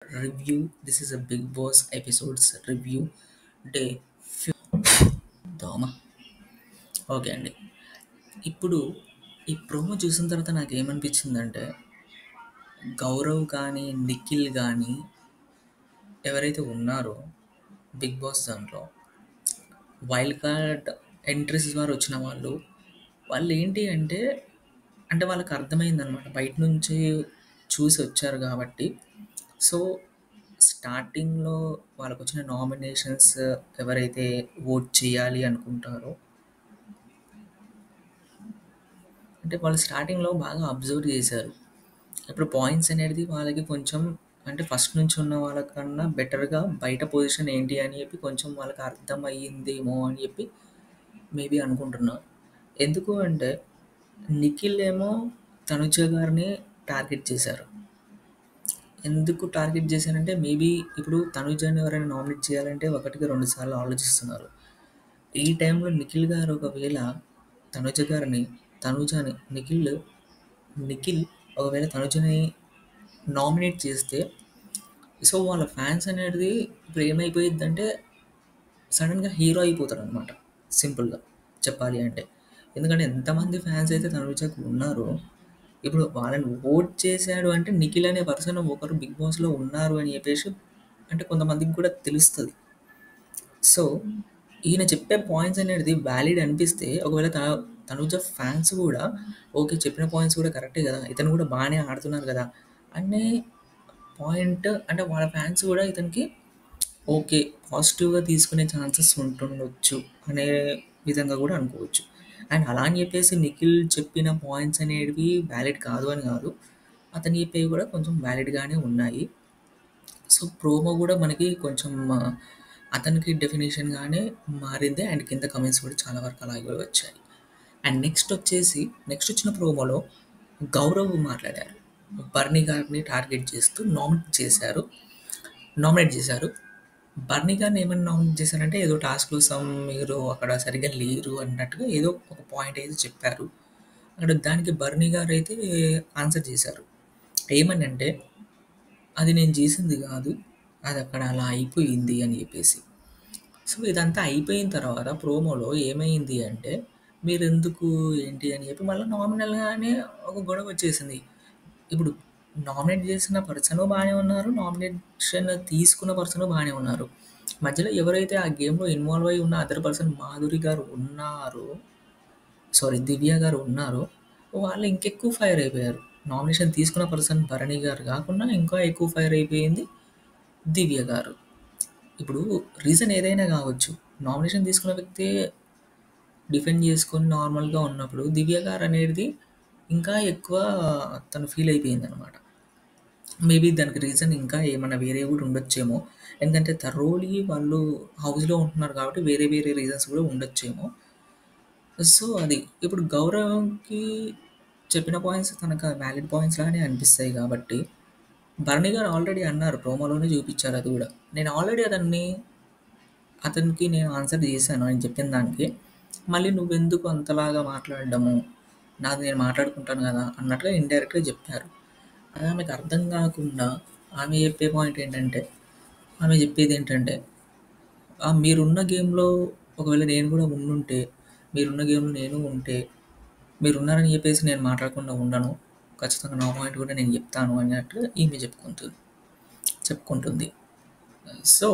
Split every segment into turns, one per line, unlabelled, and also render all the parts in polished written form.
review. This is a Big Boss episodes review day. దోమ okay అండి. ఇప్పుడు ఈ ప్రోమో చూసిన తర్వాత నాకేమనిపించిందంటే గౌరవ్ కానీ నిఖిల్ కానీ ఎవరైతే ఉన్నారో బిగ్ బాస్ దాంట్లో వైల్డ్ కార్డ్ ఎంట్రీస్ ద్వారా వచ్చిన వాళ్ళు ఏంటి అంటే వాళ్ళకి అర్థమైందనమాట, బయట నుంచి చూసి వచ్చారు కాబట్టి. సో స్టార్టింగ్లో వాళ్ళకు వచ్చిన నామినేషన్స్ ఎవరైతే ఓట్ చేయాలి అనుకుంటారో అంటే వాళ్ళు స్టార్టింగ్లో బాగా అబ్జర్వ్ చేశారు. ఇప్పుడు పాయింట్స్ అనేది వాళ్ళకి కొంచెం అంటే ఫస్ట్ నుంచి ఉన్న వాళ్ళకన్నా బెటర్గా బయట పొజిషన్ ఏంటి అని చెప్పి కొంచెం వాళ్ళకి అర్థమయ్యిందేమో అని చెప్పి మేబీ అనుకుంటున్నా. ఎందుకు అంటే నిఖిల్ ఏమో తనుజ గారిని టార్గెట్ చేశారు. ఎందుకు టార్గెట్ చేశారంటే మేబీ ఇప్పుడు తనుజని ఎవరైనా నామినేట్ చేయాలంటే ఒకటికి రెండు సార్లు ఆలోచిస్తున్నారు. ఈ టైంలో నిఖిల్ గారు ఒకవేళ తనుజ గారిని తనుజని నిఖిల్ ఒకవేళ తనుజని నామినేట్ చేస్తే సో వాళ్ళ ఫ్యాన్స్ అనేది ఇప్పుడు ఏమైపోయిద్దంటే సడన్గా హీరో అయిపోతారు అనమాట, సింపుల్గా చెప్పాలి అంటే. ఎందుకంటే ఎంతమంది ఫ్యాన్స్ అయితే తనుజకు ఉన్నారో ఇప్పుడు వాళ్ళని ఓట్ చేశాడు అంటే నిఖిల్ అనే పర్సన్ ఒకరు బిగ్ బాస్లో ఉన్నారు అని చెప్పేసి అంటే కొంతమందికి కూడా తెలుస్తుంది. సో ఈయన చెప్పే పాయింట్స్ అనేది వ్యాలిడ్ అనిపిస్తే ఒకవేళ తనుజ ఫ్యాన్స్ కూడా ఓకే చెప్పిన పాయింట్స్ కూడా కరెక్టే కదా, ఇతను కూడా బాగానే ఆడుతున్నారు కదా అనే పాయింట్ అంటే వాళ్ళ ఫ్యాన్స్ కూడా ఇతనికి ఓకే పాజిటివ్గా తీసుకునే ఛాన్సెస్ ఉంటుండొచ్చు అనే విధంగా కూడా అనుకోవచ్చు. అండ్ అలా అని చెప్పేసి నిఖిల్ చెప్పిన పాయింట్స్ అనేవి వ్యాలిడ్ కాదు అని కాదు, అతను చెప్పేవి కూడా కొంచెం వ్యాలిడ్గానే ఉన్నాయి. సో ప్రోమో కూడా మనకి కొంచెం అతనికి డెఫినేషన్గానే మారింది. అండ్ కింద కమెంట్స్ కూడా చాలా వరకు అలాగే వచ్చాయి. అండ్ నెక్స్ట్ వచ్చిన ప్రోమోలో గౌరవ్ మాట్లాడారు. బర్నీ గారిని టార్గెట్ చేస్తూ నామినేట్ చేశారు. బర్నీ గారిని ఏమని నామినేట్ చేశారంటే ఏదో టాస్క్ కోసం మీరు అక్కడ సరిగ్గా లేరు అన్నట్టుగా ఏదో ఒక పాయింట్ అయితే చెప్పారు. అక్కడ దానికి బర్నీ గారు అయితే ఆన్సర్ చేశారు. ఏమని అంటే అది నేను చేసింది కాదు, అది అక్కడ అలా అయిపోయింది అని చెప్పేసి. సో ఇదంతా అయిపోయిన తర్వాత ప్రోమోలో ఏమైంది అంటే మీరెందుకు ఏంటి అని చెప్పి మళ్ళీ నామినల్గానే ఒక గొడవ వచ్చేసింది. ఇప్పుడు నామినేట్ చేసిన పర్సను బాగానే ఉన్నారు, నామినేషన్ తీసుకున్న పర్సను బాగానే ఉన్నారు. మధ్యలో ఎవరైతే ఆ గేమ్లో ఇన్వాల్వ్ అయి ఉన్న అదర్ పర్సన్ మాధురి గారు ఉన్నారో దివ్య గారు ఉన్నారో వాళ్ళు ఇంకెక్కువ ఫైర్ అయిపోయారు. నామినేషన్ తీసుకున్న పర్సన్ భరణి గారు కాకుండా ఇంకా ఎక్కువ ఫైర్ అయిపోయింది దివ్య గారు. ఇప్పుడు రీజన్ ఏదైనా కావచ్చు, నామినేషన్ తీసుకున్న వ్యక్తి డిఫెండ్ చేసుకొని నార్మల్గా ఉన్నప్పుడు దివ్య గారు అనేది ఇంకా ఎక్కువ తను ఫీల్ అయిపోయింది అనమాట. మేబీ దానికి రీజన్ ఇంకా ఏమన్నా వేరే కూడా ఉండొచ్చేమో, ఎందుకంటే థరోలీ వాళ్ళు హౌస్లో ఉంటున్నారు కాబట్టి వేరే వేరే రీజన్స్ కూడా ఉండొచ్చేమో. సో అది ఇప్పుడు గౌరవ్కి చెప్పిన పాయింట్స్ తనకు వ్యాలిడ్ పాయింట్స్ లానే అనిపిస్తాయి కాబట్టి భరణి గారు ఆల్రెడీ అన్నారు, ప్రోమోలోనే చూపించారు అది కూడా. నేను ఆల్రెడీ అతనికి నేను ఆన్సర్ చేశాను అని చెప్పిన దానికి మళ్ళీ నువ్వెందుకు అంతలాగా మాట్లాడడము, నాది నేను మాట్లాడుకుంటాను కదా అన్నట్టుగా ఇండైరెక్ట్గా చెప్పారు. అది ఆమెకు అర్థం కాకుండా ఆమె చెప్పే పాయింట్ ఏంటంటే ఆమె చెప్పేది ఏంటంటే మీరున్న గేమ్లో ఒకవేళ నేను కూడా ఉండుంటే, మీరున్న గేమ్లో నేను ఉంటే మీరున్నారని చెప్పేసి నేను మాట్లాడకుండా ఉండను, ఖచ్చితంగా నా పాయింట్ కూడా నేను చెప్తాను అన్నట్టు ఈమె చెప్పుకుంటుంది. సో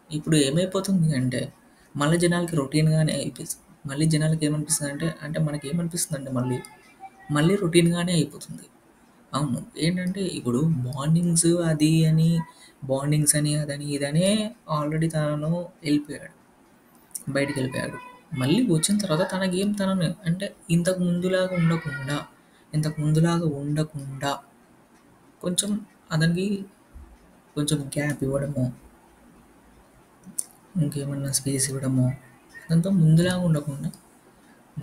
ఇప్పుడు ఏమైపోతుంది అంటే మళ్ళీ జనాలకి రొటీన్గానే అయిపోతుంది. మళ్ళీ జనాలకి ఏమనిపిస్తుంది అంటే మనకి ఏమనిపిస్తుందంటే మళ్ళీ రొటీన్గానే అయిపోతుంది. అవును, ఏంటంటే ఇప్పుడు బాండింగ్స్ అని అదని ఇదనే ఆల్రెడీ తను బయటికి వెళ్ళిపోయాడు. మళ్ళీ వచ్చిన తర్వాత తన గేమ్ తనను అంటే ఇంతకు ముందులాగా ఉండకుండా కొంచెం అతనికి కొంచెం గ్యాప్ ఇవ్వడము, ఇంకేమన్నా స్పేస్ ఇవ్వడము, అదంతా ముందులాగా ఉండకుండా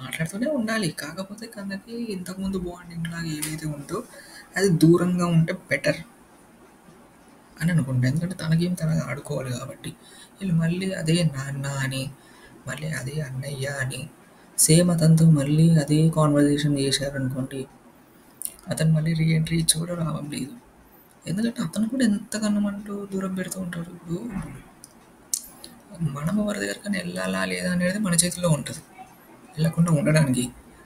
మాట్లాడుతూనే ఉండాలి. కాకపోతే తనకి ఇంతకుముందు బాండింగ్ లాగా ఏదైతే ఉందో అది దూరంగా ఉంటే బెటర్ అని అనుకుంటా. ఎందుకంటే తన గేమ్ తనగా ఆడుకోవాలి కాబట్టి. వీళ్ళు మళ్ళీ అదే నాన్న అని మళ్ళీ అదే అన్నయ్య అని సేమ్ అతనితో మళ్ళీ అదే కాన్వర్జేషన్ చేశారనుకోండి, అతను మళ్ళీ రీఎంట్రీ ఇచ్చి కూడా రావడం లేదు. ఎందుకంటే అతను కూడా ఎంతగానో అంటూ దూరం పెడుతూ ఉంటాడు. ఇప్పుడు మనం ఎవరి దగ్గరికైనా ఎళ్ళాలా లేదా అనేది మన చేతిలో ఉంటది. ఎళ్ళకుండా ఉండడానికి.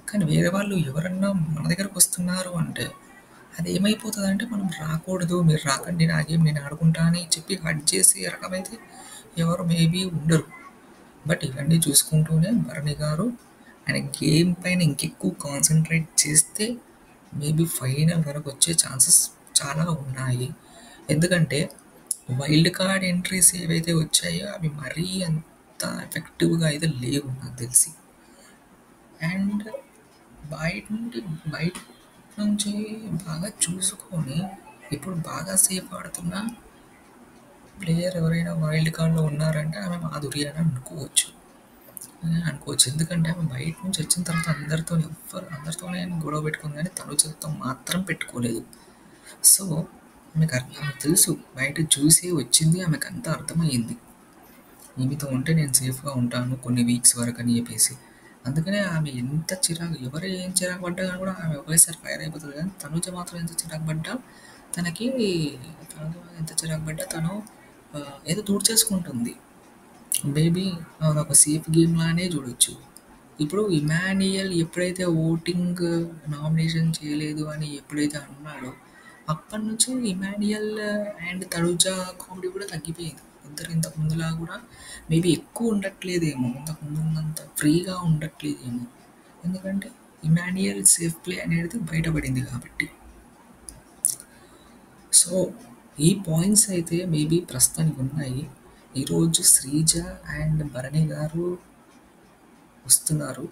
కానీ వేరే వాళ్ళు ఎవరన్నా మన దగ్గరకొస్తున్నారు అంటే, అది ఏమైపోతదంటే మనం రాకూడదు, మీరు రాకండి నా గేమ్ నేను ఆడుకుంటా అని చెప్పి హర్ట్ చేసే రకమైతే ఎవరు మేబీ ఉండరు. బట్ ఇవన్నీ చూసుకుంటూనే భరణి గారు ఆయన గేమ్ పైన ఇంకెక్కువ కాన్సంట్రేట్ చేస్తే మేబీ ఫైనల్ వరకు వచ్చే ఛాన్సెస్ చాలా ఉన్నాయి. ఎందుకంటే వైల్డ్ కార్డ్ ఎంట్రీస్ ఏవైతే వచ్చాయో అవి మరీ అంత ఎఫెక్టివ్‌గా అయితే లేవు నాకు తెలిసి. అండ్ బయట నుండి బయట నుంచి బాగా చూసుకొని ఇప్పుడు బాగా సేఫ్ ఆడుతున్న ప్లేయర్ ఎవరైనా వైల్డ్ కార్డ్‌లో ఉన్నారంటే ఆమె మాధురి అని అనుకోవచ్చు. అనుకోవచ్చు. ఎందుకంటే ఆమె బయట నుంచి వచ్చిన తర్వాత అందరితోనే గొడవ పెట్టుకుంది కానీ తనుజతో మాత్రం పెట్టుకోలేదు. సో, ఆమెకు తెలుసు బయట చూసి వచ్చింది ఆమెకంతా అర్థమయ్యింది. ఈమెతో ఉంటే నేను సేఫ్‌గా ఉంటాను కొన్ని వీక్స్ వరకని చెప్పేసి. అందుకనే ఆమె ఎంత చిరాకు ఎవరు ఏం చిరాకు పడ్డా కూడా ఆమె ఒకేసారి ఫైర్ అయిపోతది కానీ తనుజ మాత్రం ఎంత చిరాకు పడ్డా తనకి తనుజ ఎంత చిరాకు పడ్డా తను ఏదో తుడిచేసుకుంటుంది. మేబీ అదొక సేఫ్ గేమ్ లానే చూడొచ్చు. ఇప్పుడు ఇమాన్యుయల్ ఎప్పుడైతే ఓటింగ్ నామినేషన్ చేయలేదు అని ఎప్పుడైతే అన్నాడో, అప్పటినుంచి ఇమాన్యుయల్ అండ్ తనుజ కామెడీ కూడా తగ్గిపోయింది. ఇద్దరు ఇంతకు ముందులా కూడా మేబీ ఎక్కువ ఉండట్లేదేమో. ఇంతకు ముందు ఉన్నంత ఫ్రీగా ఉండట్లేదేమో. ఎందుకంటే ఇమాన్యుయల్ సేఫ్ ప్లే అనేది బయటపడింది కాబట్టి. సో, ఈ పాయింట్స్ అయితే మేబీ ప్రస్తుతానికి ఉన్నాయి. ఈరోజు శ్రీజ అండ్ భరణి గారు వస్తున్నారు.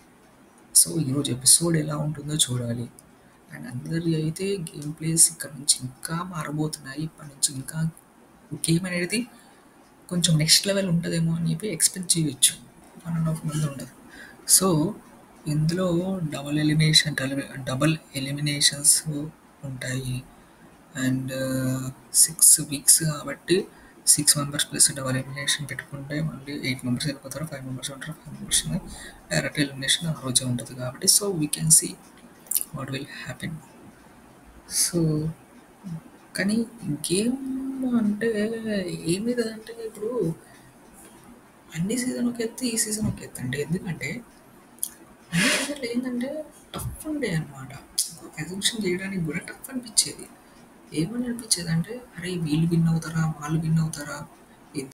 సో, ఈరోజు ఎపిసోడ్ ఎలా ఉంటుందో చూడాలి. అండ్ అందరి అయితే గేమ్ ప్లేస్ ఇక్కడ నుంచి ఇంకా మారబోతున్నాయి. ఇప్పటి నుంచి ఇంకా గేమ్ అనేది కొంచెం నెక్స్ట్ లెవెల్ ఉంటదేమో అని చెప్పి ఎక్స్‌పెక్ట్ చేయొచ్చు. 1 ½ మంత్ ఉండదు. సో, ఇందులో డబుల్ ఎలిమినేషన్స్ ఉంటాయి. అండ్ 6 వీక్స్ కాబట్టి 6 మెంబర్స్ ప్లస్ డబుల్ ఎలిమినేషన్ పెట్టుకుంటే మళ్ళీ 8 మెంబర్స్ వెళ్ళిపోతారు. 5 మెంబర్స్ ఉంటారు. 5 మెంబర్స్‌ని డైరెక్ట్ ఎలిమినేషన్ ఆ రోజే ఉంటది కాబట్టి so, we can see what will happen. So, కానీ గేమ్ అంటే ఏమి లేదంటే ఇప్పుడు అన్ని సీజన్ ఒక ఎత్తు, ఈ సీజన్ ఒక ఎత్తు అంటే ఎందుకంటే అన్ని సీజన్‌లో ఏందంటే టఫ్ ఉండే అనమాట. అజంప్షన్ చేయడానికి కూడా టఫ్ అనిపిచ్చేది. ఏమని అనిపిచ్చేదంటే అరే! వీళ్ళు విన్ అవుతారా? వాళ్ళు విన్ అవుతారా?